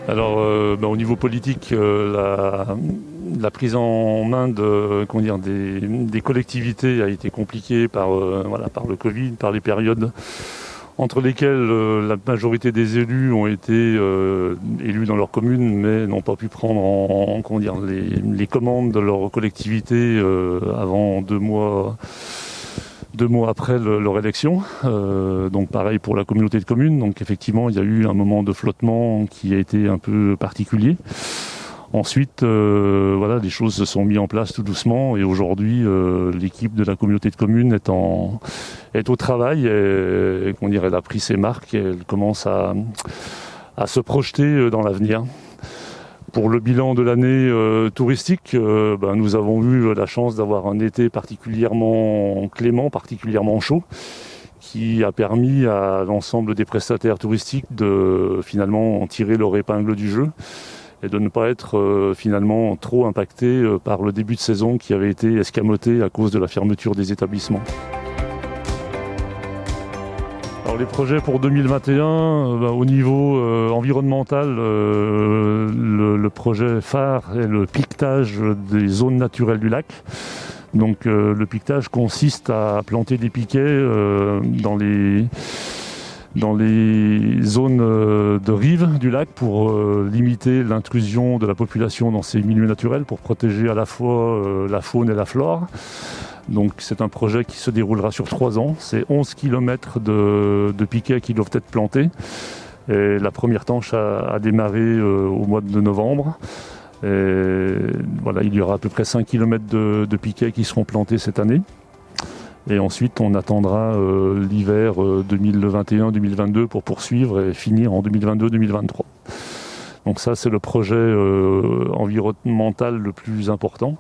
Au niveau politique, la prise en main des collectivités a été compliquée par le Covid, par les périodes entre lesquelles la majorité des élus ont été élus dans leur commune, mais n'ont pas pu prendre les commandes de leur collectivité avant 2 mois après leur élection. Donc pareil pour la communauté de communes. Donc effectivement, il y a eu un moment de flottement qui a été un peu particulier. Ensuite, les choses se sont mises en place tout doucement et aujourd'hui, l'équipe de la communauté de communes est au travail et elle a pris ses marques et elle commence à se projeter dans l'avenir. Pour le bilan de l'année touristique, nous avons eu la chance d'avoir un été particulièrement clément, particulièrement chaud, qui a permis à l'ensemble des prestataires touristiques de finalement en tirer leur épingle du jeu et de ne pas être finalement trop impactés par le début de saison qui avait été escamoté à cause de la fermeture des établissements. Alors les projets pour 2021, au niveau environnemental, le projet phare est le piquetage des zones naturelles du lac. Donc le piquetage consiste à planter des piquets dans les zones de rive du lac pour limiter l'intrusion de la population dans ces milieux naturels, pour protéger à la fois la faune et la flore. Donc c'est un projet qui se déroulera sur 3 ans. C'est 11 km de piquets qui doivent être plantés. Et la première tranche a démarré au mois de novembre. Et il y aura à peu près 5 km de piquets qui seront plantés cette année. Et ensuite, on attendra l'hiver 2021-2022 pour poursuivre et finir en 2022-2023. Donc ça, c'est le projet environnemental le plus important.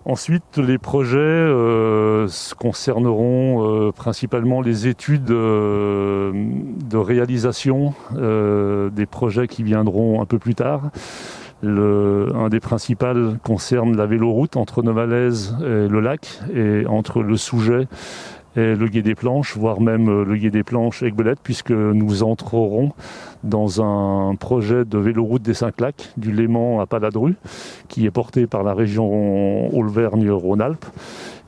Ensuite, les projets concerneront principalement les études de réalisation des projets qui viendront un peu plus tard. Un des principaux concerne la véloroute entre Novalaise et le lac, et entre le Souget et le Gué des Planches, voire même le Gué des Planches et Aiguebelette, puisque nous entrerons dans un projet de véloroute des 5 lacs, du Léman à Paladru, qui est porté par la région Auvergne-Rhône-Alpes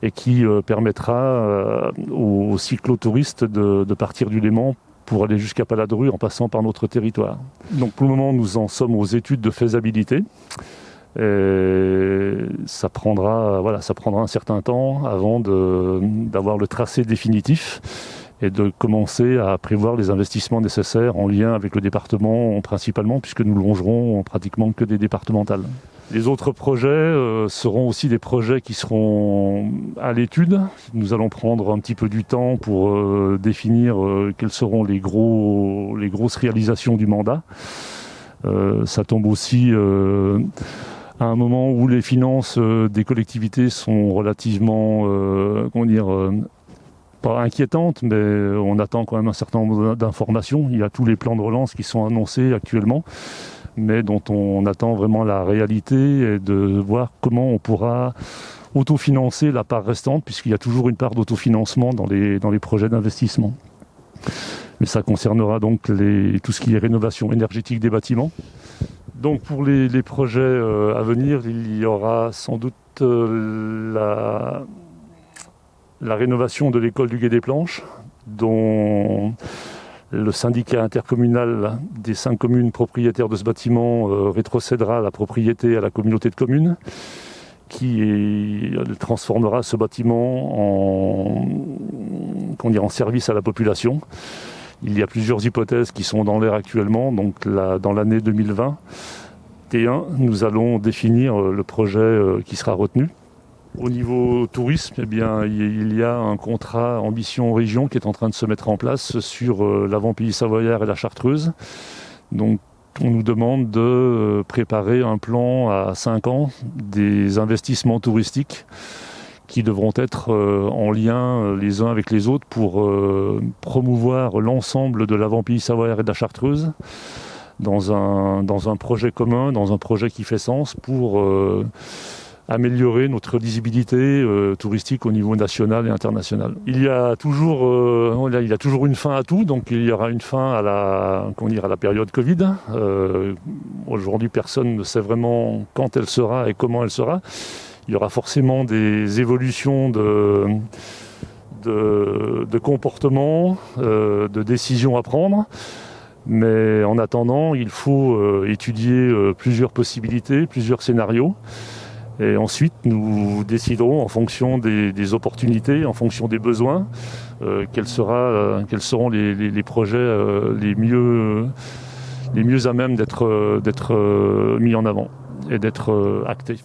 et qui permettra aux cyclotouristes de partir du Léman pour aller jusqu'à Paladru en passant par notre territoire. Donc pour le moment, nous en sommes aux études de faisabilité. Et ça prendra un certain temps avant d'avoir le tracé définitif et de commencer à prévoir les investissements nécessaires en lien avec le département principalement, puisque nous longerons pratiquement que des départementales. Les autres projets seront aussi des projets qui seront à l'étude. Nous allons prendre un petit peu du temps pour définir quelles seront les grosses réalisations du mandat. Ça tombe aussi à un moment où les finances des collectivités sont relativement, pas inquiétantes, mais on attend quand même un certain nombre d'informations. Il y a tous les plans de relance qui sont annoncés actuellement, mais dont on attend vraiment la réalité et de voir comment on pourra autofinancer la part restante, puisqu'il y a toujours une part d'autofinancement dans les projets d'investissement. Mais ça concernera donc tout ce qui est rénovation énergétique des bâtiments. Donc pour les projets à venir, il y aura sans doute la rénovation de l'école du Gué des Planches, dont le syndicat intercommunal des 5 communes propriétaires de ce bâtiment rétrocédera la propriété à la communauté de communes, qui transformera ce bâtiment en service à la population. Il y a plusieurs hypothèses qui sont dans l'air actuellement. Donc dans l'année 2021, nous allons définir le projet qui sera retenu. Au niveau tourisme, il y a un contrat Ambition Région qui est en train de se mettre en place sur l'avant-pays savoyard et la Chartreuse. Donc on nous demande de préparer un plan à 5 ans des investissements touristiques qui devront être en lien les uns avec les autres pour promouvoir l'ensemble de l'avant-pays savoyard et de la Chartreuse dans un projet commun, dans un projet qui fait sens pour améliorer notre lisibilité touristique au niveau national et international. Il y a toujours une fin à tout, donc il y aura une fin à la période Covid. Aujourd'hui, personne ne sait vraiment quand elle sera et comment elle sera. Il y aura forcément des évolutions de comportement, de décisions à prendre. Mais en attendant, il faut étudier plusieurs possibilités, plusieurs scénarios. Et ensuite, nous déciderons en fonction des opportunités, en fonction des besoins, quels seront les projets les mieux à même d'être mis en avant et d'être actés.